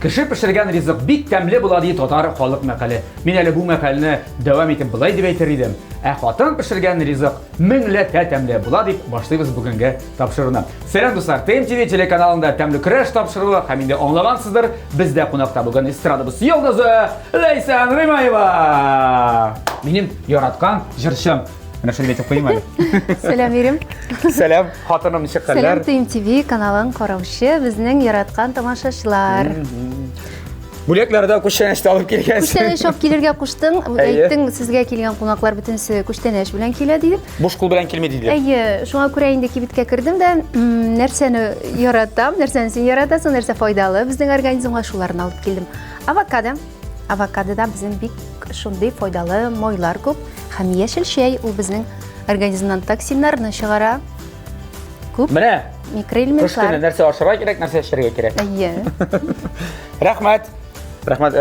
Кеше пешергән ризык бик тәмле була ди татар халык мәкале. Мин әле бу мәкаләне дәвам итеп булай дип әйтер идем. Хатын пешергән ризык меңләтә тәмле була дип башлыйбыз бүгенге тапшыруны. Сәлам дуслар, ТМТV телеканалында тәмле көрәш тапшыруы һәм инде аңлагансыздыр. Бездә кунакта бүген эстрадабыз йолдызы Ләйсән Гыймаева. Минем яраткан җырчым. Менә шуны әйтеп куймам әле. Сәлам Ирем. Сәлам, хатыным ничек хәлләр? Сәлам ТМТV каналын караучы, безнең яраткан тамашачылар. Бүләкләрдә күчтәнәште алып килгәнсез. Күчтәнәш алып килергә куштың. Әйттең, сезгә килгән кунаклар бөтенсе күчтәнәш белән килә дип. Буш кул белән килмәде диде. Әйе, шуңа күрә инде кибеткә кердем дә, нәрсәне яратам, нәрсәне син яратасың, нәрсә файдалы, безнең организмга шуларны алып килдем. Авокадо. Авокадода безнең бик шундый файдалы майлар күп. Һәм яшел чәй ул безнең организмнан токсиннарны чыгара. Күп Менә микроэлементлар. Күчтәнә нәрсә ашырга кирәк, нәрсә эшләргә кирәк. Әйе. Рәхмәт. Рәхмәт,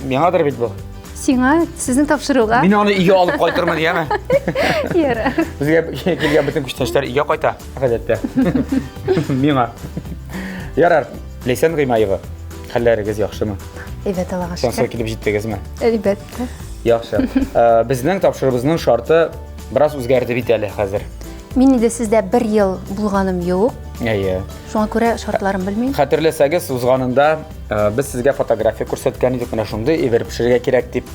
миңадыр бит бу. Сиңа, сезнең тапшыруга. Мин аны өйгә алып кайтырмын дияме. Яра. Безгә килгән бөтен күчтәнәшләр өйгә кайта, гадәттә. Миңа. Ярар, Ләйсән Гыймаева. Хәлләрегез яхшымы? Evet, Аллаһка Сән шөкер. килеп җиттегезме? Әлбәттә. Яхшы. Безнең тапшырыбызның шарты бераз үзгәрде бит әле хәзер. Мин инде сездә 1 ел булганым юк. Әйе. Шуңа күрә шартларын белмим. Хәтерләсәгез, узганында без сезгә фотография күрсәткән идек, менә шундый эвер пешерергә кирәк дип.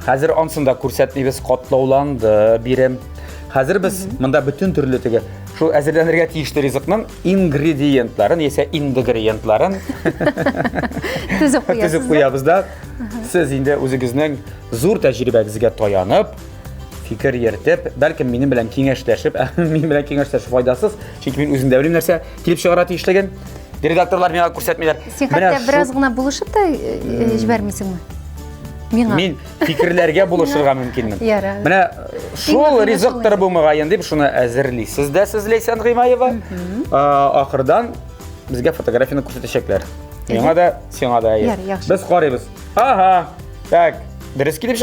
Хәзер ансында күрсәтмибез, катлауланды бирем. Хәзер без монда бөтен төрле теге шул әзерләнергә тиешле ризыкның ингредиентларын, яисә ингредиентларын төзеп куябыз да. Сез инде үзегезнең зур тәҗрибәгезгә таянып, фикер йөртеп, бәлкем минем белән киңәшләшеп, минем белән киңәшләшеп файдасыз, чөнки мин үзем дә белмим нәрсә килеп чыгара тиешлеген. Редакторлар миңа күрсәтмиләр. Син хәтта бераз гына булышып та җибәрмисеңме? Миңа. Мин фикерләргә булышырга мөмкинмен. Ярар. Менә шул ризыктыр бу мөгаен дип шуны әзерлисез дә сез Ләйсән Гыймаева. Ахырдан безгә фотографияны күрсәтәчәкләр. Миңа да, сиңа да. Без карыйбыз. Ага. Так, дөрес килеп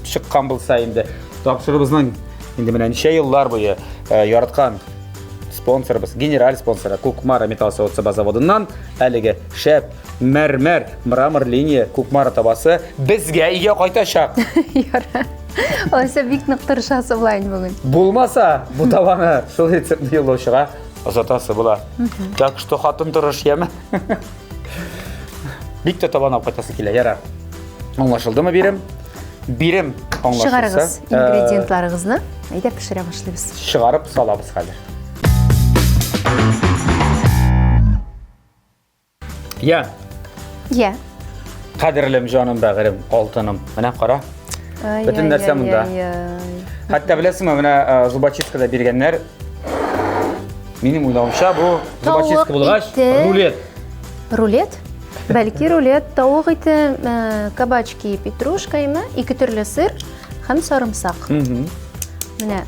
чыккан булса инде. Тапшырыбызның инде менә ничә еллар буе яраткан спонсорыбыз, генераль спонсоры Кукмара металл заводыннан әлеге шәп мәрмәр мрамор линия Кукмара табасы безгә өйгә кайтачак. Яра. Алайса бик нык тырышасы була инде бүген. Булмаса, бу табаны шул рецептны юллаучыга озатасы була. Так что хатын тырыш яме. Бик тә табан алып кайтасы килә, яра. Аңлашылдымы бирем? Бирем аңлашылса. Чыгарыгыз ингредиентларыгызны. Әйдә пешерә башлыйбыз. Чыгарып салабыз хәзер. Я. Я. Кадерлем җаным бәгырем, алтыным. Менә кара. Бөтен нәрсә монда. Хәтта беләсеңме, менә зубочисткада биргәннәр. Минем уйлавымча, бу зубочистка булгач, рулет. Рулет? Бәлки рулет, тавык ите, кабачки, петрушка име, 2 төрле сыр һәм сарымсак. Менә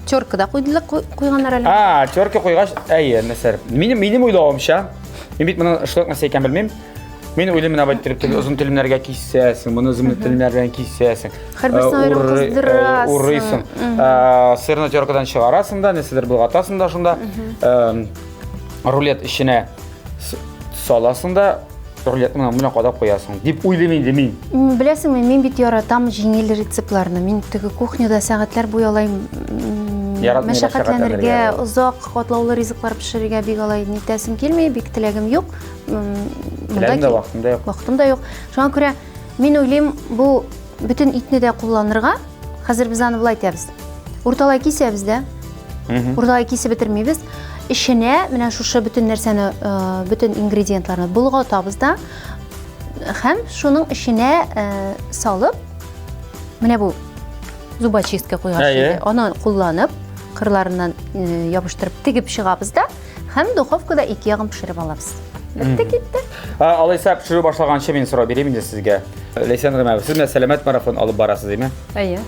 теркада куйганнар әле. Терка куйгач, әйе, нәрсә. Минем уйлавымча, мин бит моны эшләп нәрсә икән белмим. Мин уйлыйм, менә бит озын телемнәргә кисәсең, моны озын телемнәрдән кисәсең. Һәрберсен аерым кыздырасың. Урыйсың. Сырны теркадан чыгарасың да, нәрсәдер булгатасың да шунда. Рулет иченә саласың да, рулетны менә кадап куясың. Дип уйлыйм инде мин. Беләсеңме, мин бит яратам җиңел рецептларны. Мин теге кухняда сәгатьләр буялайм. Мәшәкатьләнергә, озак катлаулы ризыклар пешерергә бик алай нитәсем килми, бик теләгем юк. Монда вакытым юк. Вакытым да юк. Шуңа күрә мин уйлыйм, бу бөтен итне дә кулланырга. Хәзер без аны булай итәбез. Урталай кисәбез дә. Урталай кисеп бетермибез. Ишенә менә шушы бөтен нәрсәне, бөтен ингредиентларны булгатабыз да. Һәм шуның ишенә салып, менә бу зубочистка куйган. Аны кулланып, кырларыннан ябыштырып тигеп чыгабыз да, һәм духовкада 2 ягын пешереп алабыз. Битте китте. Алайса пешерү башлаганчы мин сорау бирәм инде сезгә. Ләйсән Гыймаева, сез менә сәламәт марафон алып барасыз, димме? Әйе.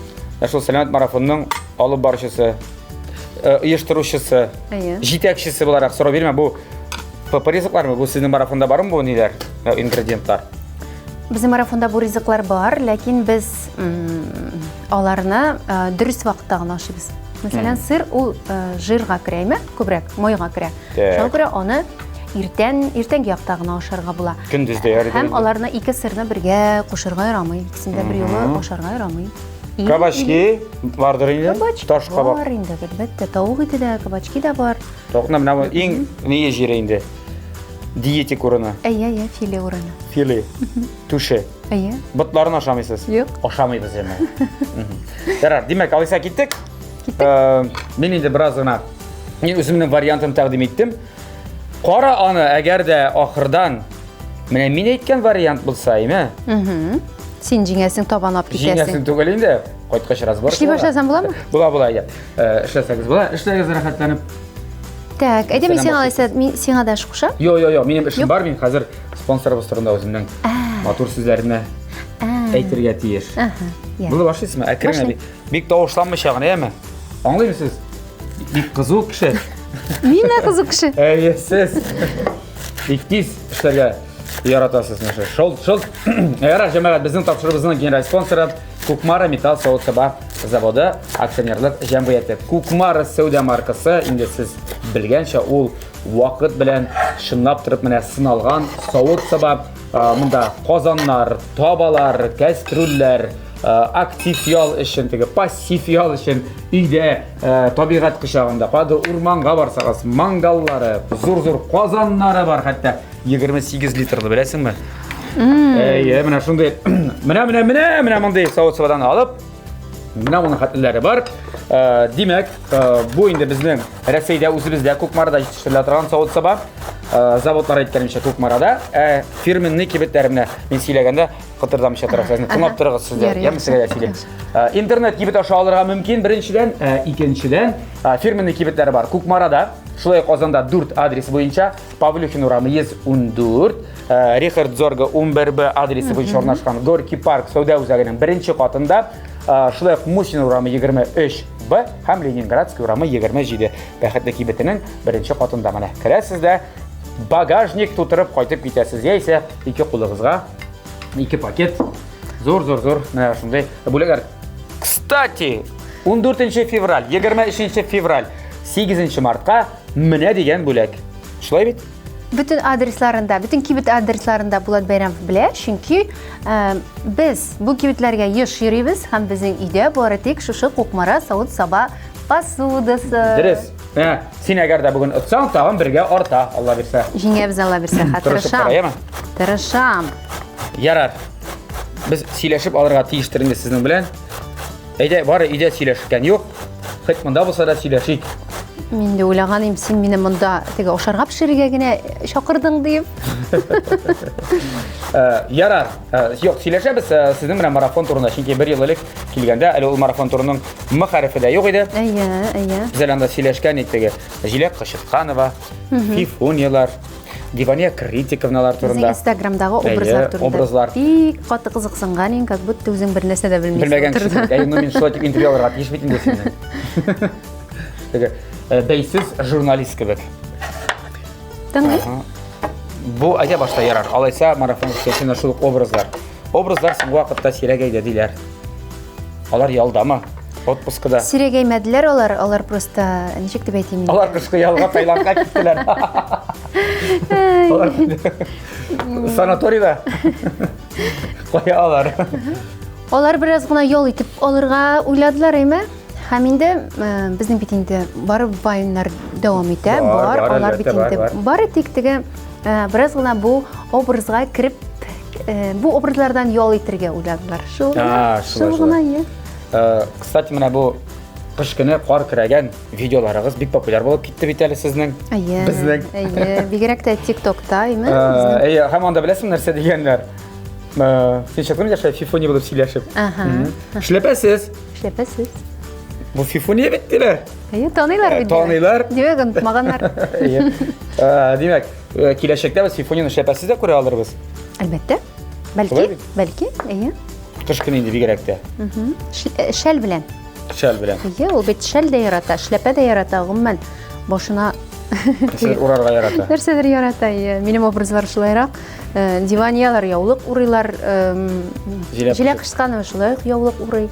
Шул сәламәт марафонның алып баручысы, оештыручысы, җитәкчесе буларак сорау бирмә. Бу ризыклармы? Бу сезнең марафонда бармы бу ниләр? Ингредиентлар. Безнең марафонда бу ризыклар бар, ләкин без аларны дөрес вакытта гына ашыйбыз. Мәсәлән, сыр ул жирга керәме? Күбрәк майга керә. Шуңа күрә аны иртәнге якта гына ашарга була. Көндез дә ярый. Һәм аларны ике сырны бергә кушарга ярамый. Икесендә бер юлы ашарга ярамый. Кабачки вардыр инде. Таш кабак. Бар инде, әлбәттә, тавык ите дә, кабачки да бар. Тавыкны менә иң ние җире инде. Диетик урыны. Әйе, филе урыны. Филе. Туше. Әйе. Ботларын ашамыйсыз? Юк. Ашамыйбыз яме. Ярар, димәк, Алиса киттек. Мен инде бераз гына мин үземнең вариантын тәкъдим иттем. Кара аны, әгәр дә ахырдан менә мин әйткән вариант булса, име? Син җиңәсең табанап китәсең. Җиңәсең түгел инде. Кайткач раз бар. Эшли башласам буламы? Була, я. Эшләсәгез була. Эшләгез рәхәтләнеп. Так, әйдә мин сиңа Алиса, мин сиңа да кушам. Йо, минем эшем бар, мин хәзер спонсорыбыз турында үземнең матур сүзләрне әйтергә тиеш. Була башлыйсызмы? Әкрен бик тавышланмыйча гына, яме? Аңлыймсыз? Бик кызу кеше. Мин дә кызык кеше. Әйе, сез. Бик тиз эшләргә яратасыз нәрсә. Шул. Ярар, җәмәгать, безнең тапшырыбызның генераль спонсоры Кукмара металл савыт-саба заводы акционерлык җәмгыяте. Кукмара сәүдә маркасы, инде сез белгәнчә, ул вакыт белән шынлап торып менә сыналган савыт-саба, монда казаннар, табалар, кастрюльләр, актив ял өчен, пассив ял өчен өйдә табигать кочагында, кадәр урманга барсагыз, мангаллары, зур казаннары бар, хәтта 28 литрлы, беләсеңме? Әйе, менә шундый. Менә мондый савыт-сабадан алып, менә моның хәтләре бар. Димәк, бу инде безнең Россиядә үзебездә Кукмарада җитештерелә торган савыт-саба заводлар әйткәнчә Кукмарада, фирменный кибетләренә мин сөйләгәндә кытырдамыйча торасыз. Тыңлап торыгыз сездә. Я мәсәлә сөйләм. Интернет кибет аша алырга мөмкин, беренчедән, икенчедән фирменный кибетләре бар Кукмарада. Шулай Казанда 4 адрес буенча, Павлюхин урамы 114, Рихард Зорга 11Б адресы буенча урнашкан Горький парк сәүдә үзәгенең беренче катында, шулай Мусин урамы 23Б һәм Ленинградский урамы 27 бәхетле кибетенең беренче катында менә. Керәсез дә багажник тутырып кайтып китәсез. Яисә ике кулыгызга 2 пакет зур менә шундый бүләкләр. Кстати, 14 февраль, 23 февраль, 8 мартка менә дигән бүләк. Шулай бит? Bütün adreslарында, bütün kibet adreslарында Булат Бәйрәмов белә, чөнки без бу кибетләргә еш йөрибез һәм безнең өйдә бары тик шушы Кукмара савыт-саба посудасы. Дөрес. Син әгәр дә бүген отсаң, тагын бергә арта, Алла бирсә. Җиңәбез, Алла бирсә, хәтерләшәм. Тырышам. Ярар. Без сөйләшеп алырга тиештер инде сезнең белән. Әйдә, бары өйдә сөйләшкән юк. Хәт монда булса да сөйләшик. Мин дә уйлаганым, син мине монда теге ашарга пешерергә генә чакырдың дип. Ярар. Юк, сөйләшәбез сезнең белән марафон турында, чөнки 1 ел элек килгәндә, әле ул марафон турының мәхәрифе дә юк иде. Әйе. Без анда сөйләшкән идек. Җиләк Кышытканова, Фифуньялар, Дивания Критиковналар турында. Инстаграмдагы образлар турында. Бик каты кызыксынган ин, как будто үзең бер нәрсә дә белмисең. Белмәгән кеше. Әйе, мин шулай дип интервью алырга тиеш бит инде синнән. Теге бәйсез журналист кебек. Бу әйдә башта ярар. Алайса марафон өчен шул образлар. Образлар соң вакытта сирәгәйдә диләр. Алар ялдамы? Отпускыда. Сирәгәймәделәр алар просто ничек дип әйтим. Алар кышкы ялга Таиландка киттеләр. Санаторийда. Кая алар? Алар бераз гына ял итеп алырга уйладылар, әйме? Һәм инде безнең бит инде бары байыннар дәвам итә. Алар бит инде бары тик теге бераз гына бу образга кирип, бу образлардан ял итәргә уйладылар. Шул гына. Кстати, менә бу кыш көне кар кирәгән видеоларыгыз бик популяр булып китте бит әле сезнең. Безнең. Әйе, бигрәк тә TikTokта, әйме? Әйе, һәм анда беләсең нәрсә дигәннәр. Син шәкәр яшәп Фифуни булып сөйләшеп. Эшләпәсез. Бу Фифуни бит диләр. Әйе, таныйлар бит. Таныйлар. Димәк, онытмаганнар. Әйе. Димәк, киләчәктә без Фифунины эшләпәсез дә күрә алырбыз. Әлбәттә. Бәлки, әйе. Кыш көне инде бигрәк тә. Шәл белән. Әйе, ул бит шәл дә ярата, эшләпә дә ярата, гомумән башына урарга ярата. Нәрсәдер ярата, әйе. Минем образлар шулайрак. Диваниялар яулык урыйлар, җиләк Кышытканова шулай яулык урый.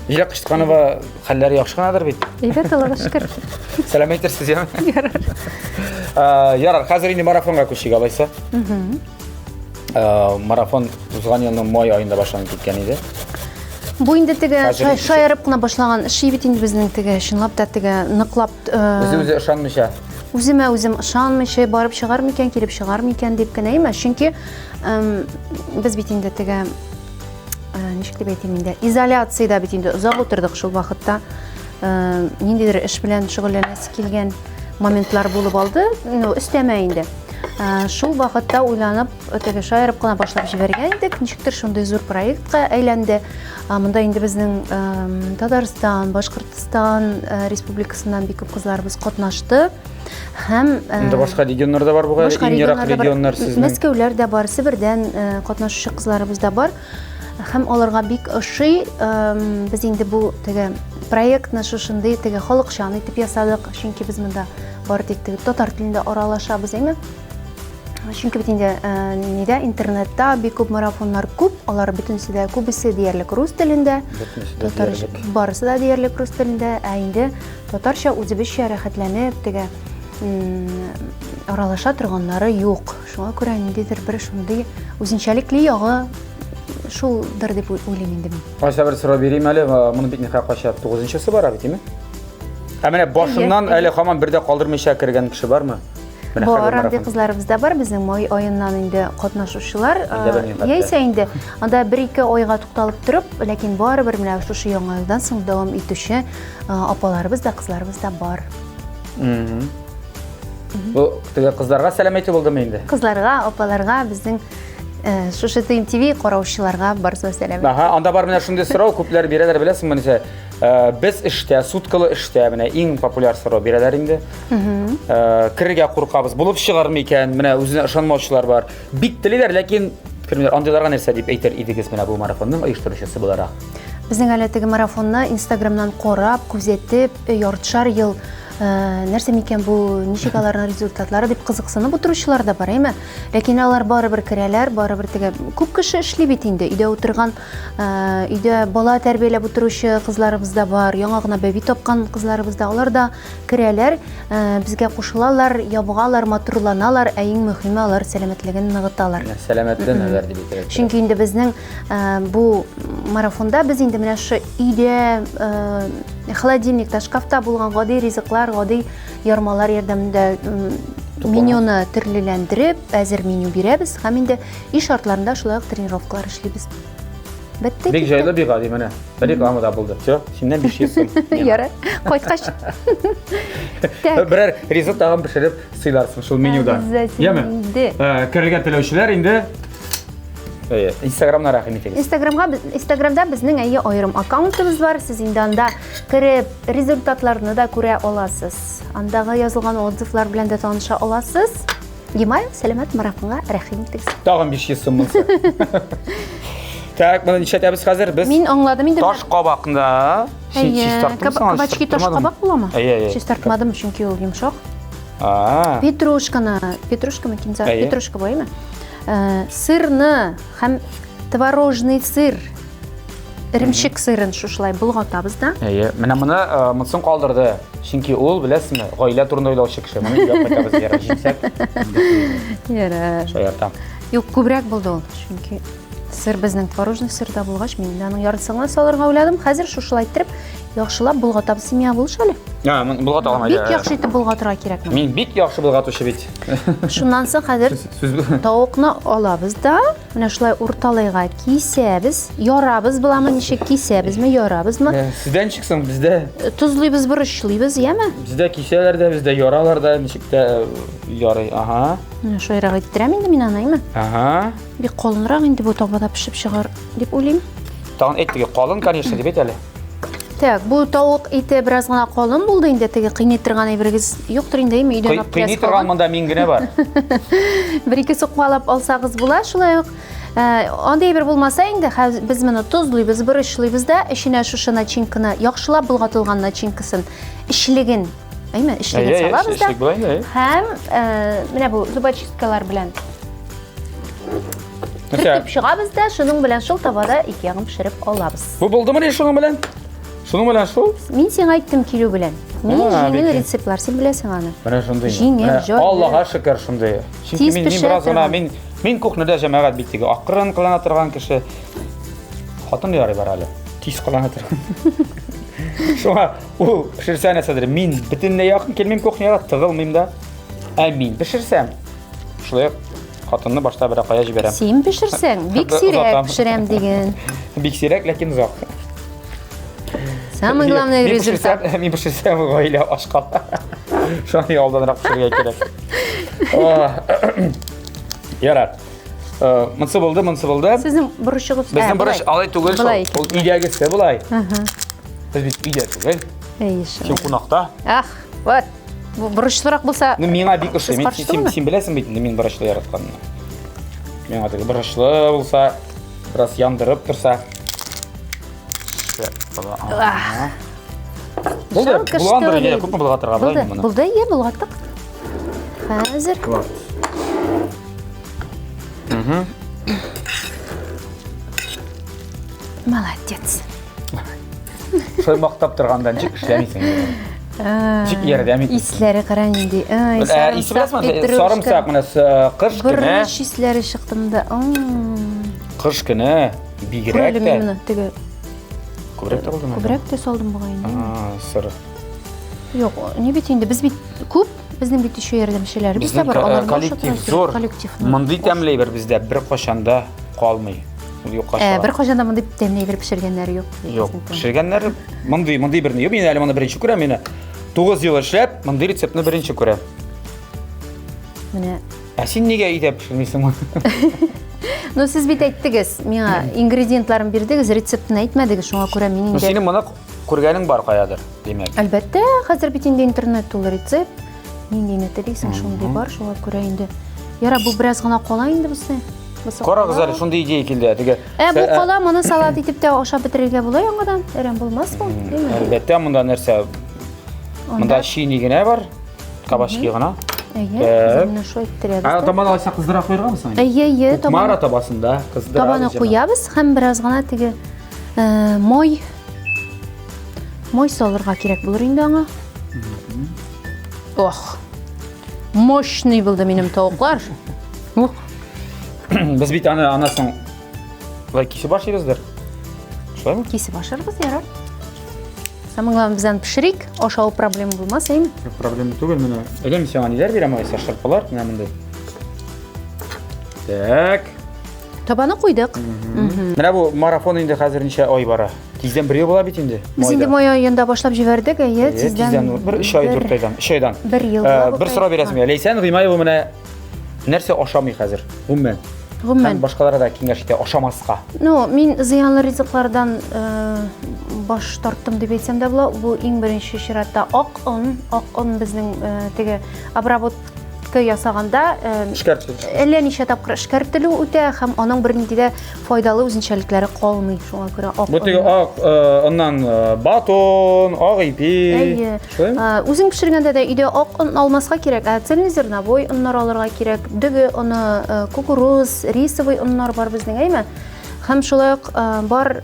Ила Кыштыканова хәлләре яхшы гынадыр бит. Әйбәт, Аллага шөкер. Сәлам әйтерсез, яме? Ярар, хәзер инде марафонга күчик алайса. Марафон узган елның май айында башланып киткән иде. Бу инде теге шаярып кына башлаган эш бит инде безнең теге чынлап та теге ныклап Үзе ышанмыйча. Үземә үзем ышанмыйча барып чыгар микән, килеп чыгар микән дип кенә әйме. Чөнки без бит инде теге ничек дип әйтим инде, изоляциядә бит инде узак утырдык шул вакытта. Ниндидер эш белән шөгыльләнәсе килгән моментлар булып алды. Өстәмә инде. Шул вакытта уйланып, теге шаярып кына башлап җибәргән идек. Ничектер шундый зур проектка әйләнде. Монда инде безнең Татарстан, Башкортстан республикасыннан бик күп кызларыбыз катнашты. Һәм инде башка регионнарда бар бугай, иң ерак регионнар сезнең. Мәскәүләрдә бар, Себердән катнашучы кызларыбыз да бар. Һәм аларга бик ошый. Без инде бу теге проектны шушындый теге халыкчан итеп ясадык. Чөнки без монда бар тик теге татар телендә аралашабыз, әйме? Чөнки бит инде нидә интернетта бик күп марафоннар күп, алар бөтенсе дә күбесе диярлек рус телендә. Татарча барысы да диярлек рус телендә, ә инде татарча үзебезчә рәхәтләнеп теге аралаша торганнары юк. Шуңа күрә ниндидер бер шундый үзенчәлекле ягы шулдыр дип уйлыйм инде мин. Кайсы бер сорау бирим әле, моны бит нихә кача 9-нчысы бара бит, әйме? Ә менә башыннан әле һаман бердә калдырмыйча кергән кеше бармы? Бар, андый кызларыбыз да бар, безнең май аеннан инде катнашучылар. Яисә инде анда 1-2 айга тукталып торып, ләкин барыбер менә шушы яңа елдан соң дәвам итүче апаларыбыз да, кызларыбыз да бар. Бу теге кызларга сәлам әйтү булдымы инде? Кызларга, апаларга, безнең шушы ТМТV караучыларга барсы сәлам. Анда бар менә шундый сорау, күпләр бирәләр, беләсеңме, нисә? Без эштә, суткалы эштә менә иң популяр сорау бирәләр инде. Кирергә куркабыз, булып чыгармы икән? Менә үзенә ышанмаучылар бар. Бик телиләр, ләкин кемнәр андыйларга нәрсә дип әйтер идегез менә бу марафонның оештыручысы буларак? Безнең әле теге марафонны Instagramнан карап, күзәтеп, яртышар ел нәрсә микән бу, ничек аларның результатлары дип кызыксынып утыручылар да бар, әйме? Ләкин алар барыбер керәләр, барыбер теге күп кеше эшли бит инде. Өйдә утырган, өйдә бала тәрбияләп утыручы кызларыбыз да бар, яңа гына бәби тапкан кызларыбыз да, алар да керәләр, безгә кушылалар, ябыгалар, матурланалар, ә иң мөһиме алар сәламәтлеген ныгыталар. Сәламәтле нәзәр дип әйтәләр. Чөнки инде безнең бу марафонда без инде менә шу өйдә холодильникта, шкафта булган гади ризыклар, гади ярмалар ярдәмендә менюны төрлеләндереп, әзер меню бирәбез һәм инде иш шартларында шулай ук тренировкалар эшлибез. Бетте. Бик җайлы, бик гади менә. Бер рекламада булды. Всё, синнән 500 сум. Ярый, кайткач. Берәр ризык тагын пешереп сыйларсың шул менюда. Яме? Керергә теләүчеләр инде Instagram'na рәхим итегез. Instagram'da безнең аерым аккаунтыбыз бар. Сез инде анда кирип результатларны да күрә аласыз. Андагы язылган отзывлар белән дә таныша аласыз. Гимай, сәламәт марафонга рәхим итегез. Тагын 500 сум булса. Так, менә нишәтәбез хәзер без? Мин аңладым инде. Таш кабакында. Кабачки таш кабак буламы? Чиз тартмадым, чөнки ул йомшак. Петрушканы, кинза, петрушка баймы? Сырны һәм творожный сыр, иремчек сырын шушылай булгатабыз да. Менә моны мысын калдырды. Чөнки ул, беләсезме, гаилә турында уйлаучы кеше. Моны яп кайтабыз яры җитсәк. Яра. Шаяртам. Юк, күбрәк булды ул. Чөнки сыр безнең творожный сырда булгач, мин аның яртысына салырга уйладым. Хәзер шушылай итеп яхшылап булгатабыз семья булыш әле. Мен булгата алмай. Бик яхшы итеп булгатырга кирәк. Мин бик яхшы булгатучы бит. Шуннан соң хәзер тавыкны алабыз да, менә шулай урталайга кисәбез, ярабыз буламы, ничек кисәбезме, ярабызмы? Сездән чыксын, бездә Тузлыйбыз, борычлыйбыз, яме? Бездә кисәләр дә, бездә яралар да, ничек тә ярый. Менә шуйрак иттерәм инде мин анаймы? Бик калынрак инде бу табада пешеп чыгар дип уйлыйм. Тагын әйтте, калын, конечно, дип әйт әле. Так, бу тавык ите бераз гына калын булды инде, теге кыйный торган әйбергез юктыр инде, өйдән алып кыйный торган монда мин генә бар. Бер-ике сукмалап алсагыз була, шулай ук. Андай бер булмаса инде, без моны тузлыйбыз, борычлыйбыз да, эченә шушы начинканы яхшылап булгатылган начинкасын, ишлеген, әйме, ишлеген салабыз да. Һәм менә бу зубочисткалар белән Түртіп шығабыз да, шының белән шул табада ике ягын пешереп алабыз. Бу булдымы ни шуның белән? Шуның белән шул? Мин сиңа айттым килү белән. Мин җиңел рецептлар син беләсең аны. Менә шундый. Җиңел, җор. Аллага шөкер шундый. Чөнки мин бераз гына мин кухняда җәмәгать бит теге акрын кылана торган кеше. Хатын ярый бар әле. Тиз кылана торган. Шуңа ул пешерсәң әсәдер мин бөтенләй якын килмим кухняга тыгылмыйм да. Ә мин пешерсәм шулай хатынны башта бер кая җибәрәм. Син пешерсәң бик сирәк пешерәм диген. Бик сирәк, ләкин озак. Самый главный результат. Мин пешерсәм гаилә аш кала. Шуны алданрак пешерергә кирәк. Ярар. Монсы булды. Сезнең бурычыгыз. Безнең бурыч алай түгел шул. Ул өйдәгесе булай. Без бит өйдә түгел. Син кунакта. Ах, вот. Бу бурычлырак булса. Ну миңа бик ошый. Син беләсең бит инде мин бурычлы яратканны. Миңа теге бурычлы булса, бераз яндырып торса. Булды. Булгандыр инде, күпме булгатырга була инде моны. Булды, булгаттык. Хәзер. Молодец. Шулай мактап торгандан чик эшләмисең. Чик ярдәм ит. Исләре каран инде. Сарымсак менә кыш көне. Бер исләре чыктым да. Кыш көне бигрәк тә. Теге Күбрәк тә булдымы? Күбрәк тә салдым бугай инде. Сыр. Юк, не бит инде без бит күп, безнең бит ещё ярдәмчеләр. Без дә бар, алар коллектив зур. Мондый тәмләйбер бездә бер кашанда калмый. Бер кашанда мондый тәмләйбер пешергәннәр юк. Юк, пешергәннәр мондый берне юк. Мин әле моны беренче күрәм, менә 9 ел эшләп, мондый рецептны беренче күрәм. Менә. Син нигә өйдә пешермисең моны? Ну сез бит әйттегез, миңа ингредиентларын бирдегез, рецептны әйтмәдегез, шуңа күрә мин инде. Синең моны күргәнең бар каядыр, димәк. Әлбәттә, хәзер бит инде интернет тулы рецепт. Нинди дисең, шундый бар, шуңа күрә инде. Яра, бу бераз гына кала инде безне. Карагыз әле, шундый идея килде. Теге. Бу кала, моны салат итеп тә ашап бетерергә була яңадан. Әрәм булмас бу, диме? Әлбәттә, монда нәрсә? Монда шини генә бар, кабачки гына. Менә шулай иттерәбез. Табан алса кыздыра куяргамы? Әйе, Мара табасында кыздыра. Табаны куябыз һәм бераз гына теге мой салырга кирәк булыр инде аңа. Ох. Мощный булды минем тавыклар. Без бит анасын кисеп башлыйбыздыр. Шулаймы? Кисеп башларбыз, ярар. Самый главный бездән пешерик, ашау проблема булмас, әйме? Проблема түгел менә. Әлем сиңа ниләр бирәм айса шырпылар, менә монда. Так. Табаны куйдык. Менә бу марафон инде хәзер ничә ай бара? Тиздән бер ел була бит инде. Без инде май аенда башлап җибәрдек, әйе, тиздән. Бер 3 ай 4 айдан. 3 айдан. Бер ел. Бер сорау бирәсем. Ләйсән Гыймаева менә нәрсә ашамый хәзер? Гомумән. Башкалары да киңәш итә ашамаска. Ну, мин зыянлы ризыклардан баш тарттым дип әйтсәм дә була. Бу иң беренче чиратта ак он безнең теге обработка ясаганда әллә ничә тапкыр эшкәртелү үтә һәм аның бернинди дә файдалы үзенчәлекләре калмый. Шуңа күрә ак. Бу теге ак, аннан батон, ак ипи. Үзең пешергәндә дә өйдә ак он алмаска кирәк, цельнозерновой оннар алырга кирәк. Дөге оны кукуруз, рисовый оннар бар безнең, әйме? Һәм шулай ук бар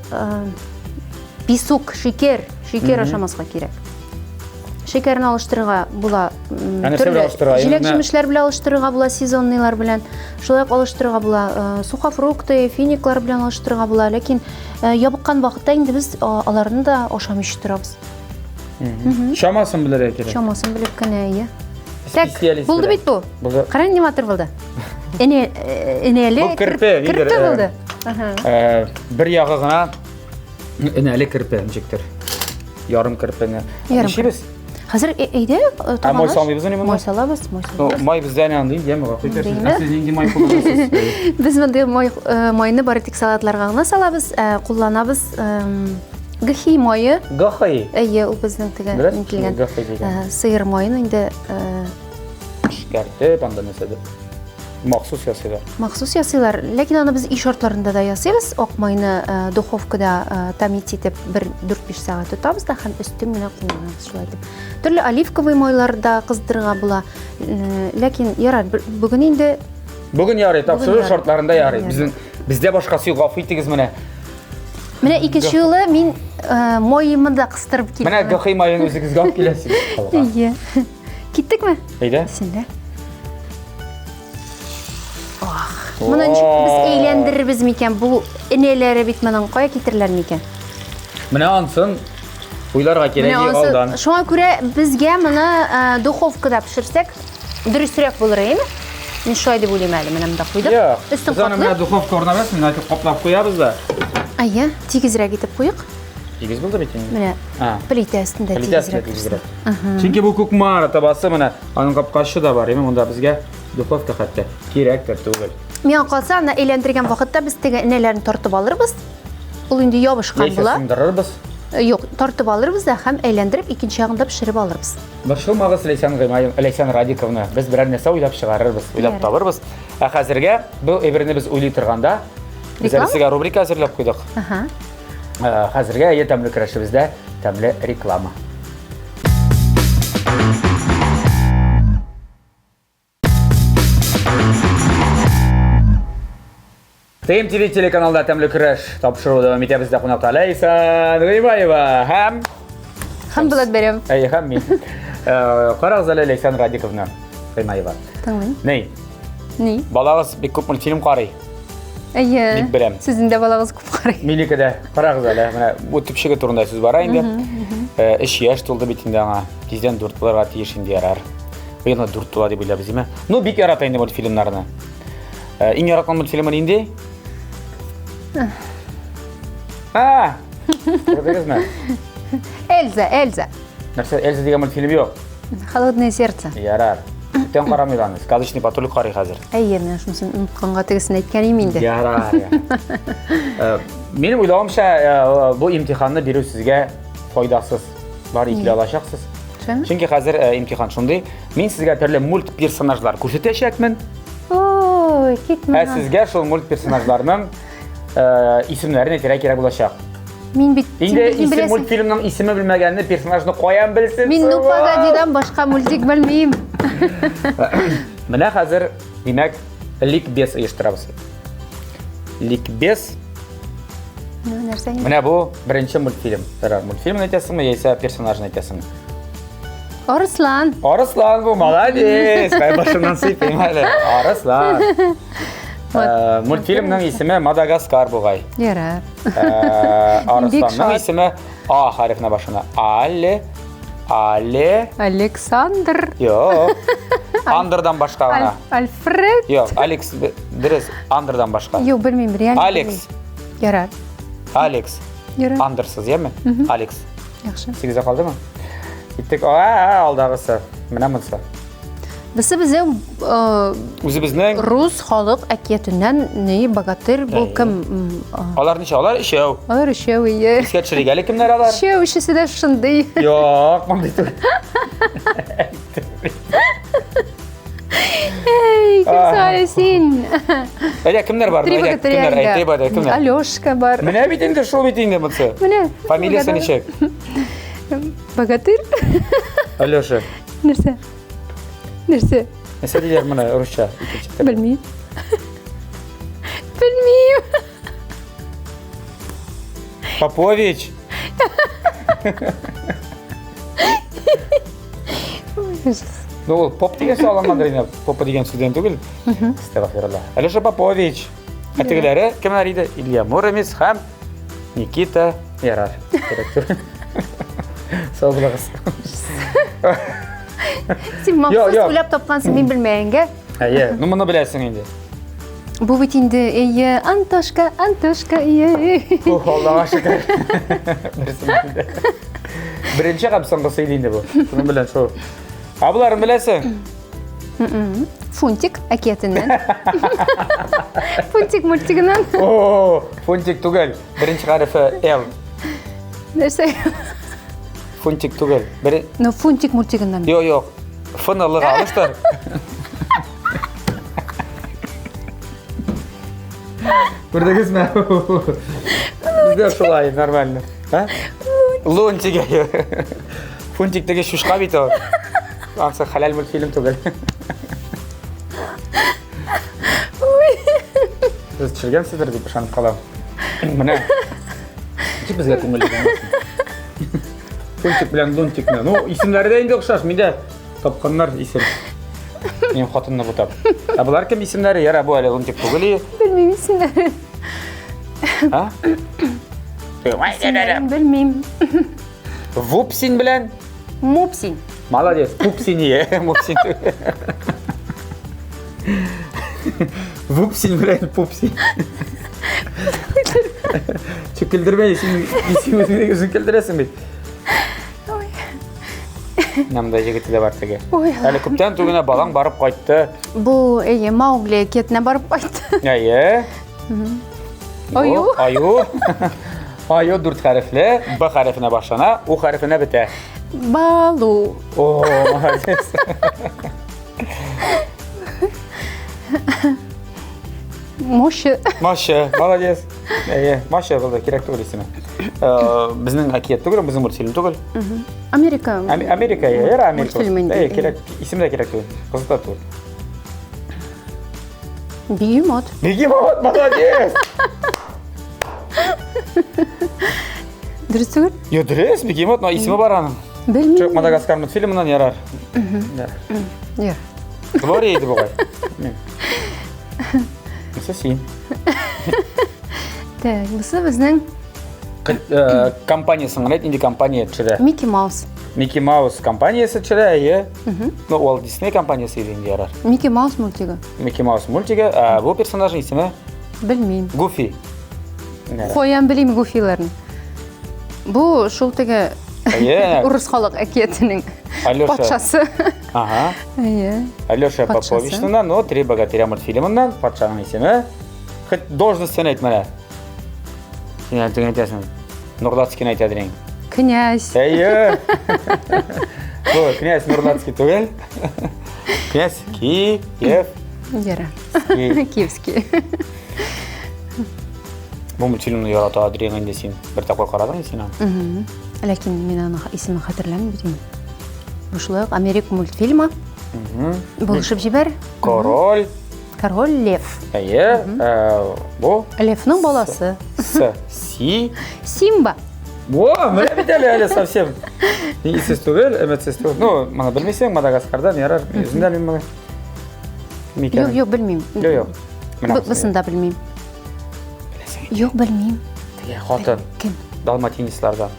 песок, шикер ашамаска кирәк. Шекерне алыштырырга була. Җиләк-җимешләр белән алыштырырга була, сезонныйлар белән. Шулай ук алыштырырга була, сухофрукты, финиклар белән алыштырырга була, ләкин ябыккан вакытта инде без аларны да ашамыйча торабыз. Шамасын белергә кирәк. Шамасын белеп кенә, әйе. Так, булды бит бу. Кара аниматор булды. Энәле кирпе булды. Бер ягы гына энәле кирпе инжектор. Ярым кирпене. Нишибез? Хәзер әйдә, май салмыйбыз инде. Май салабыз. Май бездән янды, яме куйдырсыз. Сез инде май кулланасыз. Без монда майны бары тик салатларга гына салабыз, кулланабыз. Гахи майы. Гахи. Әйе, ул безнең тегән килгән сыер майын инде эшкәртеп анда нәрсәдә махсус ясыйлар. Махсус ясыйлар, ләкин аны без үй шартларында да ясыйбыз. Ак майны духовкада томить итеп 4-5 сәгать тотабыз да һәм өстен генә куйабыз шулай дип. Төрле оливковый майларда кыздырырга була. Ләкин ярар, бүген инде ярый, тапшыру шартларында ярый. Безнең Bizde başkası yok, afiyet itigiz mene. Менә икенче юлы мин мойымны да кыстырып килдем. Mene gıkıy mayın özünüz gap kilesiz. Ие. Киттекме? Eyde? Сендә. Моны ничек без әйләндерербез микән? Бу энеләре бит моның кая китерләр микән? Mene ansın, uylarga kereği aldan. Шуңа күрә безгә моны духовкада пешерсәк дөресрәк булыр, әйме? Мин шулай дип уйлыйм әле, менә монда куйдык. Yok, Өстен biz onu mene катлы. duhovka ornamaz, mene atıp kaplap koyarız da. Ая, тигезрәк итеп куйык. Тигиз булды бит инде. Менә Ha. плита өстендә Kalitesine тигезрәк. tigizdir. Çünkü bu kukmara tabası mene, anın kapkaşı da var, emin onda bizge duhovka hatta. Kirektir, tuğul. Миңа калса, аны әйләндергән вакытта без теге энәләрне тартып алырбыз. Ул инде ябышкан була. Neyse sındırırız. Юк, тартып алырбыз да һәм әйләндереп икенче ягында пешереп алырбыз. Башыл мағыз Лейсан Радиковна, біз бір нәрсе ойлап шығарырбыз, ойлап табырбыз. Қазірге бұл әбіріне біз ойлай тұрғанда, біз Реклама? әлісіге рубрика әзірлеп қойдық. Аха. Қазірге әйе тәмлі кіріші бізде тәмлі реклама. ТМ-ТВ телеканалда тәмлі кіріш тапшыруды мете бізде қонақта Лейсан Ғимаева һәм Һәм булат бәрәм. әйе һәм мен. Қарағыз әлі Лейсан Радиковна Ғимаева. Тыңлайм. Ней, Ни? балағыз бек көп мультфильм қарай. Әйе. Бик беләм. Сезнең дә балагыз күп карый. Миликәдә карагыз әле, менә бу төпчеге турында сүз бара инде. 3 яшь тулды бит инде аңа. Тиздән 4 булырга тиеш инде ярар. Быелны 4 тула дип уйлап безме. Ну бик ярата инде мультфильмнарны. Иң яраткан мультфильмы инде? Күрдегезме? Эльза. Нәрсә, Эльза дигән мультфильм юк. Холодное сердце. Ярар. Тән карамыйдан. Сказочный патруль карый хәзер. Әйе, мен шунысын уnuтканга тегесен әйткән идем инде. Ярар. Минем уйлаганча бу имтиханны бирү сезгә файдасыз. Бар икеле алачаксыз. Чөнки хәзер имтихан шундый, мин сезгә төрле мульт персонажлар күрсәтәчәкмен. Ой, китмә. Сезгә шул мульт персонажларның исемнәрен әйтергә кирәк булачак. Мин бит Инде исем мультфильмның исеме белмәгәнне персонажны каян белсен? Мин Нупагадидан башка мультик белмим. Менә хәзер, димәк, ликбез оештырабыз. Ликбез. Нәрсә? Менә бу беренче мультфильм. Мультфильмны әйтәсеңме, яисә персонажны әйтәсеңме? Арыслан. Арыслан бу, молодец! Кай башыннан сыйпыйм әле. Арыслан. Мультфильмның исеме Мадагаскар бугай. Ярар. Арысланның исеме А хәрефенә башына. Александр. Йо. Андердан башка гына. Альфред. Йо, Алекс дөрес, Андердан башка. Юк, белмим, реально. Алекс. Ярар. Алекс. Ярар. Андерсыз, яме? Алекс. Яхшы. 8-е калдымы? Иттек, алдагысы. Менә монсы. Безне Үзебезнең рус халык әкиятеннән ни богатырь бу кем? алар ничә? Алар ишәү. Алар ишәү. Скетчерегә кемнәр алар? Ишәү ишесе дә шундый. Юк, мондый түгел. Эй, кем син? Әйдә, кемнәр бар? Три Әйдә, кемнәр? Әйтә бада, кемнәр? Алёшка бар. Менә бит инде шул бит инде монсы. Менә. Фамилиясе ничек? Богатырь? Алёша. Нәрсә? Нәрсә? Нәрсә диләр моны русча? Белмим. Белмим. Попович. Ну, ул поп дигән саламандыр инде. Попа дигән сүздән түгел. Стефанов. Алёша Попович. Әтегеләре кемнәр иде? Илья Муромец һәм Никита Ярар. Директор. Сау булыгыз. Син махсус уйлап тапкансың, мин белмәгәнгә. Әйе, ну моны беләсең инде. Бу бит инде, әйе, Антошка, әйе. Аллага шөкер. Беренче капсаңгысы иде инде бу. Шуның белән шул. Абыларын беләсең? Фунтик әкиятеннән. Фунтик мультигыннан. Фунтик түгел. Беренче хәрефе Л. Нәрсә? Фунтик түгел. Ну, Фунтик мультигыннан. Юк. Фынылык алыштыр. Күрдегезме? Бездә шулай нормально. Лунтик. Фунтик теге шушка бит ул. Ансы халал мультфильм түгел. Siz tushirgansizlar deb ishonib qolaman. Mana. Kim bizga ko'ngil bo'lmasin. Punchik bilan Dunchikni. No, ismlari da endi o'xshash. Menda topqanlar ism. Men xotinni bo'tab. Bular kim ismlari? Yara bu hali Dunchik tug'ili. Bilmayman ismlarini. Ha? Bilmayman. Vupsin bilan Mopsin. Молодец. Pupsin ye. Mopsin. Vupsin bilan Pupsin. Çıkıldırma ismini gözün kıldırasın bir. Namda jigiti de var tege. Hali köpten tuguna balan barıp qaytdı. Bu Maugle ketine barıp qaytdı. Aye. Ayu. Ayu. Ayu 4 harfli. B harfine başlana, U harfine biter. Balu. Oo, молодец. Moshi. Masha, молодец. Masha bo'ldi, kerak to'g'ri ismi. Bizning akiyat tugul, bizning multfilm tugul. Amerika. Amerika, yara Amerika. Multfilminde. Kerak, ismi de kerak tugul. Qiziqadi tugul. Begemot. Begemot, молодец. Dürüst tugul? Yo, dürüst, Begemot, no ismi bor onun. Bilmayman. Çok Madagaskar multfilminden yarar. Yer. Gloria edi bu qo'y. Nasıl sen? Tak, bu bizning Kompaniyasının ayt, indi kompaniya ichida. Mickey Mouse. Mickey Mouse kompaniyasi ichida, no Walt Disney kompaniyasi edi endi yarar. Mickey Mouse multigi. Mickey Mouse multigi, bu personajning ismi Bilmayman. Goofy. Qo'yam bilmayman Goofy'larni. Bu shultiga Urus xalq akiyatining pochchasi. Aha. Iya. Алёша Поповичнан, но «Три богатыря» мультфильмынан патшаның исеме. Хоть должностьын айтмана. Сен айтасың. Нурлатский айтады дең. Князь. Әйе. Бу князь Нурлатский түгел. Князь Киев. Яра. Киевский. Бу мультфильмны ярата дегенде сен бер тапкыр карадың сен. Ләкин мен аны исемен хәтерламыйм. Бушлык Америк мультфильмы. Булышып җибәр. Король. Король Лев. Әйе. Бу Левның баласы. Симба. Во, менә бит әле совсем. Ни сез түгел, әмәтсез түгел. Ну, моны белмисең, Мадагаскардан ярар. Үзендә мин моны. Юк, белмим. Юк. Бусын да белмим. Юк, белмим. Теге хатын. Кем? Далматинецлардан.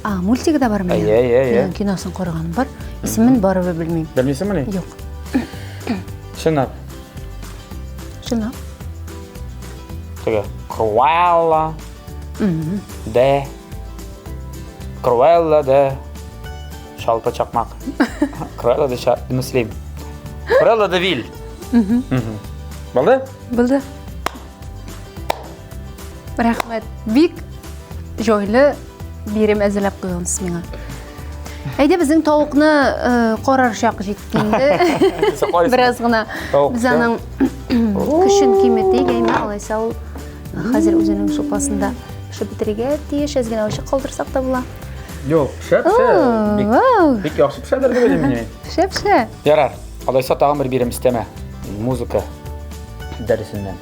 Мультиги да бармы? Әйе. Киносын караганым бар. Исемен барыбы белмим. Белмисеңме? Юк. Чынлап. Чынлап. Теге Круэлла. Де. Круэлла де. Шалпы чакмак. Круэлла де мислим. Круэлла де Виль. Булды? Булды. Рахмат. Бик joylı birim әзірләп қойғансыз меңа. Әйде біздің тауықны қарар шақ жеткенде. Біраз ғына біз аның күшін киметей гейме алайса ол қазір өзінің супасында пішіп бітіреге тиеш әзген алышы қалдырсақ та бұла. Yok, pişer. Bik yaxşı pişerdir de benim yine. Pişer. Yarar. Alaysa tağın bir birim isteme. Muzika derisinden.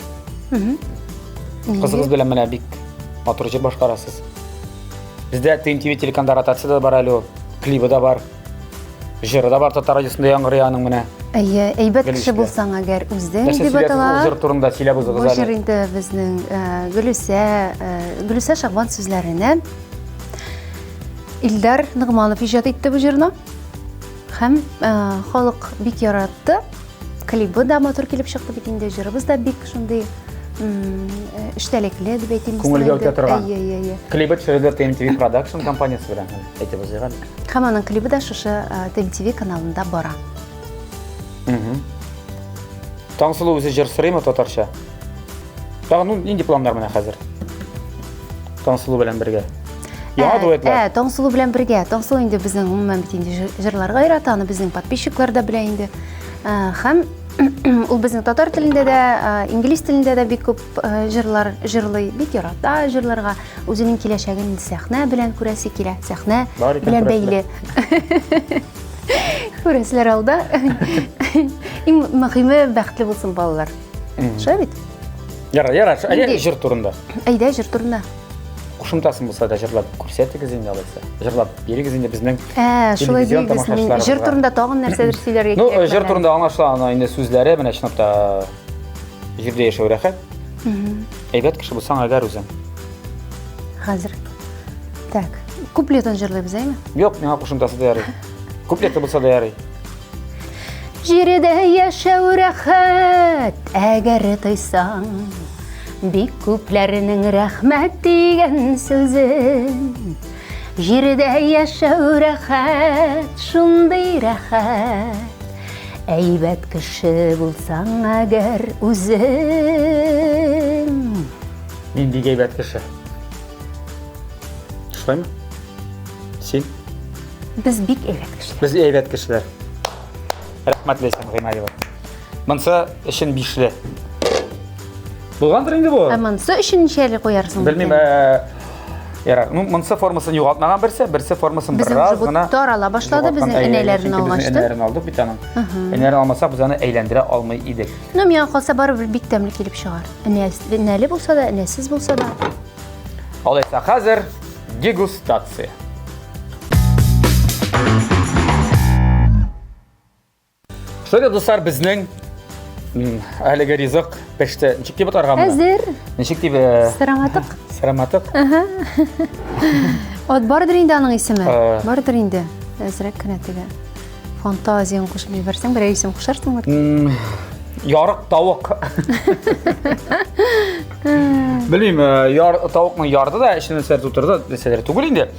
Kızınız bilen bana bik oturucu başkarasız. Bizde TNTV telekan rotasi da var әле o. Klibi de var. Jiri da var Tatar radiosunда яңгырыяның менә. Әйе, әйбәт кеше булсаң әгәр үздәң дип атала. Жыр турында сөйләп узыгыз әле. Бу жыр инде безнең Гөлүсә Шагбан сүзләреннән Илдар Нигъманов иҗат итте бу җырны. Һәм халык бик яратты. Клибы да матур килеп чыкты бит инде, җырыбыз да бик шундый эштәлекле дип әйтим. Күңелгә үтә торган. Әйе. Клибы төшерелде TNTV Production компаниясы белән. Әйтеп узган. Һәм аның клибы да шушы TNTV каналында бара. Таңсылу үзе җыр сырыймы татарча? Тагын инде планнар менә хәзер. Таңсылу белән бергә. Яңа дуэтлар. Таңсылу белән бергә. Таңсылу инде безнең гомумән бит инде җырларга ярата, аны безнең подписчиклар да белә инде. Һәм ул безнең татар телендә дә, инглиз телендә дә бик күп җырлар җырлый, бик ярата җырларга. Үзенең киләчәген сәхнә белән күрәсе килә, сәхнә белән бәйле. Күрәселәр алда. Иң мөһиме бәхетле булсын балалар. Шулай бит. Ярар, әле жыр турында. Әйдә, жыр турында. Кушымтасын булса да жырлап күрсәтегез инде алайса. Жырлап берегез инде безнең. Шулай дигез, мин жыр турында тагын нәрсәдер сөйләргә кирәк. Ну, жыр турында аңлашыла инде сүзләре, менә чынлапта җирдә яшәү рәхәт. Әйбәт кеше булсаң әгәр үзең. Хәзер. Так, куплетын җырлыйбыз, әйме? Юк, миңа кушымтасы да ярый. Куплеты булса да ярый. Җирдә яшәү рәхәт, әгәр тойсаң, бик күпләрнең рәхмәт дигән сүзен. Җирдә яшәү рәхәт, шундый рәхәт. Әйбәт кеше булсаң әгәр үзең. Мин бик әйбәт кеше. Шулаймы? Син? Без бик әйбәт кешеләр. Без әйбәт кешеләр. Рәхмәт Ләйсән Гыймаева. Монсы өчен бишле. Булгандыр инде бу. Монсы өчен ничәле куярсың? Белмим, ярар. Ну, монсы формасын югалтмаган берсе формасын бераз гына. Без тарала башлады, безнең энәләрне алгачты. Энәләрне алдык бит аның. Энәләрне алмасак, без аны әйләндерә алмый идек. Ну, миңа калса барыбер бик тәмле килеп чыгар. Энәле булса да, энәсез булса да. Алайса, хәзер дегустация. Что дип дуслар, безнең әлеге ризык пеште. Ничек дип атарга була? Хәзер. Ничек дип? Сыраматык. Сыраматык. От бардыр инде аның исеме. Бардыр инде. Әзрәк кенә теге. Фантазияң кушып җибәрсәң, бер исем кушарсың. Ярык тавык. Белмим, тавыкның ярды да эченә нәрсә тутырды, дисәләр түгел инде.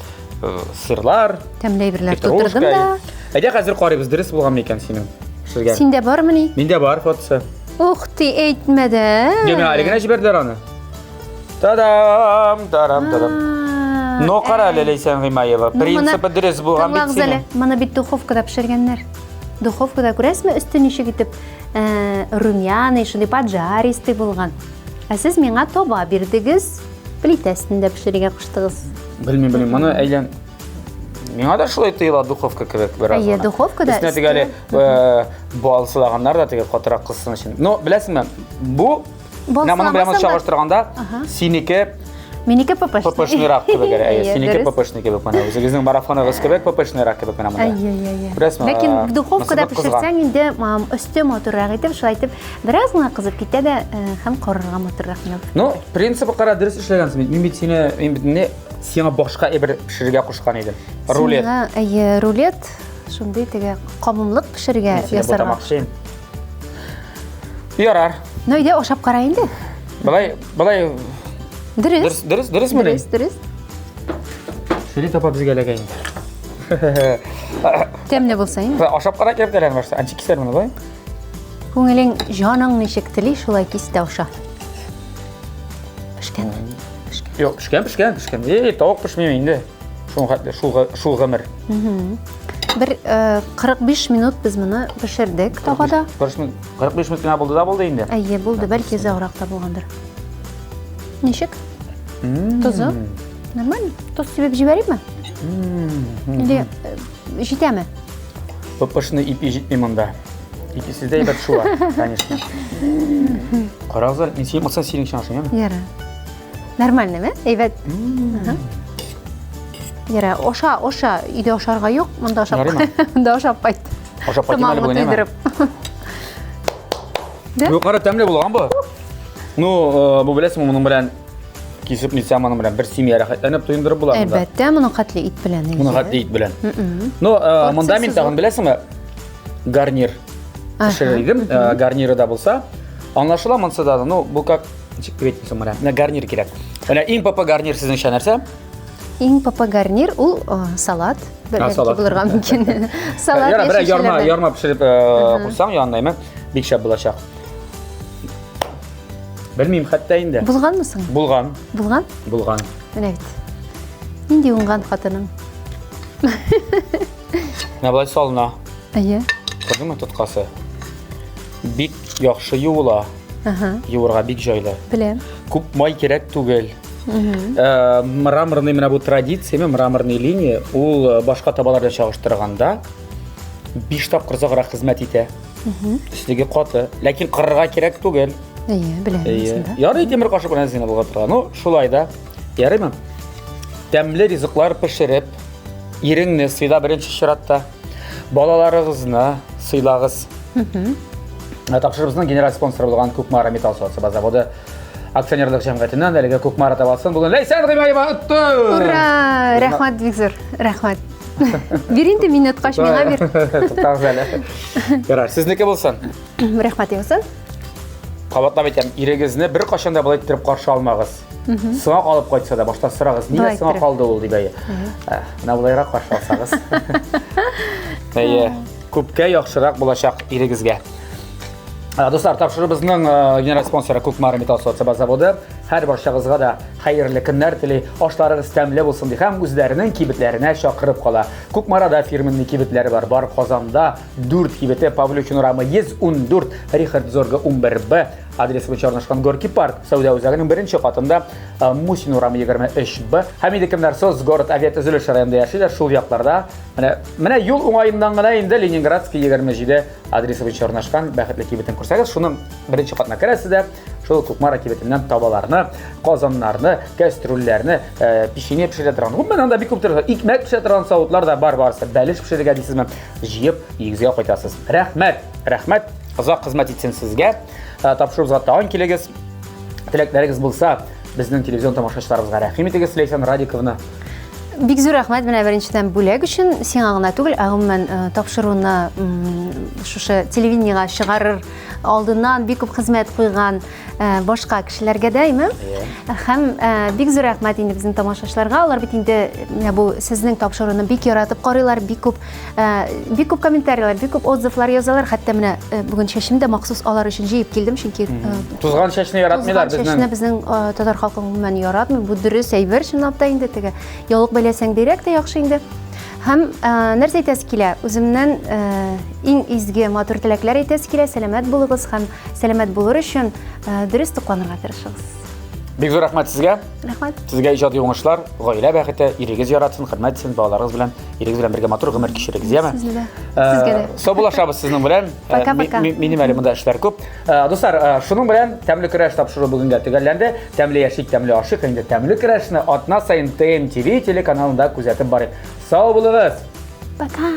Сырлар, тәмле берләр тутырдым да. Әйдә хәзер карыйбыз, дөрес булганмы икән синең? Синдә бармы ни? Миндә бар фотосы. Ух ти, әйтмә дә. Демә, әле генә җибәрделәр аны. Тадам. Но кара Ләйсән Гыймаева, принципы дөрес булган бит синең. Моны бит духовкада пешергәннәр. Духовкада күрәсезме, өсте ничек итеп румяный, шундый поджаристый булган. Ә сез миңа таба бирдегез, плитәсендә пешерергә куштыгыз. Белмим, моны әйлән. Миңа да шулай тоела духовка кебек бераз. Әйе, духовкада. Өстенә тегәле балсылаганнар да теге катырак кызсын өчен. Но беләсезме, бу моны белән чагыштырганда синеке минеке ППшныйрак кебек. Синеке ППшный кебек менә. Үзегезнең марафоныгыз кебек ППшныйрак кебек менә монда. Ләкин духовкада пешерсәң инде өсте матуррак итеп, шулай итеп, бераз гына кызып китә дә һәм карарга матуррак. Ну, принципы кара дөрес эшләгәнсез. Мин бит сиңа башка әйбер пешерергә кушкан идем. Рулет. Әйе, рулет. Шундый теге камымлык пешерергә ясарга. Ярар. Ну, әйдә ашап кара инде. Балай. Дөрес мени? Дөрес. Шули тапа безгә эләгә инде. Тәмле булса инде. Ашап кара кеп калган башта. Анчы кисәр моны бай. Күңелең җаның ничек тели, шулай кис дә аша. Пешкән. Yok, pişken. Tavuk pişmiyor indi. Şul gımır. Bir 45 minut biz bunu pişirdik tavada. 45 minut ne buldu indi. Әйе, булды, бәлки зәгърәк тә булгандыр. Ничек? Тузы? Нормально? Туз себеп җибәрәйме? Или җитәме? Папашны ипи җитми монда. Ипи сездә әйбәт шула, конечно. Карагызлар, мин синең булса синең шаншың, яме? Яра. Нормальныймы? Әйбәт. Яра, оша, өйдә ашарга юк, монда ашап. Монда ашап кайт. Ашап кайтмалы була неме? Бу кара тәмле булган бу. Ну, бу беләсеңме, моның белән кисеп нисәм аның белән бер семья рәхәтләнеп туендырып була монда. Әлбәттә, моның хәтле ит белән. Моның хәтле ит белән. Ну, монда мин тагын беләсеңме? Гарнир пешердем, гарниры да булса, аңлашыла монсы да. Ну, бу как ничек әйтсәм менә, гарнир кирәк. Менә иң папа гарнир сезнеңчә нәрсә? Иң папа гарнир ул салат. Бәлки булырга мөмкин. Салат яшелчәләр. Яра, ярма пешереп куйсаң янына, бик шәп булачак. Белмим, хәтта инде. Булганмысың? Булган. Менә бит. Нинди уңган хатының? Менә булай салына. Әйе. Күрдеңме тоткасы? Бик яхшы юыла. Юырга бик җайлы. Беләм. Күп май кирәк түгел. Мраморный менә бу традиция, мраморный линия, ул башка табаларда чагыштырганда 5 тапкыр заграк хезмәт итә. Өстеге каты, ләкин кырырга кирәк түгел. Білемін. Ярый темір қашық белән зинә булга тора. Ну, шулай да. Ярыймы? Тәмле ризыклар пешереп, иреңне сыйда беренче чиратта, балаларыгызны сыйлагыз. Тапшырыбызның генераль спонсоры булган Кукмара металл сатып заводы акционерлык җәмгыятеннән әлегә Кукмара табылсын. Бүген Ләйсән Гыймаева отты. Ура! Рәхмәт, бик зур. Рәхмәт. Бир инде минут каш миңа бир. Туктагыз әле. Ярар, сезнеке булсын. Рәхмәт булсын. Кабатлап әйтәм, ирегезне бер кашан да булай иттереп каршы алмагыз. Сыңа калып кайтса да башта сорагыз, нигә сыңа калды ул дип әйе. Менә булайрак каршы алсагыз. Әйе, күпкә яхшырак булачак ирегезгә. Достар, тапшырыбызның генераль спонсоры Кукмара металл сатып заводы. Һәр барчагызга да хәерле көннәр тели, ашларыгыз тәмле булсын ди һәм үзләренең кибетләренә чакырып кала. Кукмарада фирменный кибетләре бар. Казанда 4 кибете, Павлючин урамы 114, Рихард Зорга 11Б, адрес буенча урнашкан Горький парк, Сәүдә үзәгенең беренче катында, Мусин урамы 23Б. Һәм иде кемнәр соз город авиатөзелеш районында яшиләр, шул якларда. Менә юл уңаеннан гына инде Ленинградский 27 адресы буенча урнашкан бәхетле кибетен күрсәгез, шуның беренче катына керәсез дә шул Кукмара кибетеннән табаларны, казаннарны, кастрюльләрне, печенье пешерә торган. Менә анда бик күп торган икмәк пешерә торган савытлар да бар барысы. Бәлеш пешерергә дисезме, җыеп игезгә кайтасыз. Рәхмәт, рәхмәт. Озак хезмәт итсен сезгә. Тапшырыбызга тагын килегез. Теләкләрегез булса, безнең телевизион тамашачыларыбызга рәхим итегез, Ләйсән Радиковна. Бик зур рәхмәт менә беренчедән бүләк өчен, сиңа гына түгел, гомумән тапшыруны шушы телевидениегә чыгарыр алдыннан бик күп хезмәт куйган башка кешеләргә дәйме. Һәм бик зур рәхмәт инде безнең тамашачыларга. Алар бит инде менә бу сезнең тапшыруны бик яратып карыйлар, бик күп комментарийлар, бик күп отзывлар язалар. Хәтта менә бүген чәчемдә махсус алар өчен җыеп килдем, чөнки тузган чәчне яратмыйлар безнең татар халкы гомумән яратмый. Бу дөрес әйбер чынлап та инде теге ялык беләсәң бирәк тә яхшы инде. Һәм нәрсә әйтәсе килә? Үземнән иң изге матур теләкләр әйтәсе килә. Сәламәт булыгыз һәм сәламәт булыр өчен дөрес тукланырга тырышыгыз. Бик зур рәхмәт сезгә. Рәхмәт. Сезгә иҗади уңышлар, гаилә бәхете, ирегез яратсын, хезмәт итсен, балаларыгыз белән, ирегез белән бергә матур гомер кичерегез, яме? Сезгә дә. Сау булашабыз сезнең белән. Минем әле монда эшләр күп. Дуслар, шуның белән тәмле көрәш тапшыру бүгенгә төгәлләнде. Тәмле яшик, тәмле ашык, инде тәмле көрәшне атна сайын ТМ ТВ телеканалында күзәтеп барыйк. Сау булыгыз. Пока.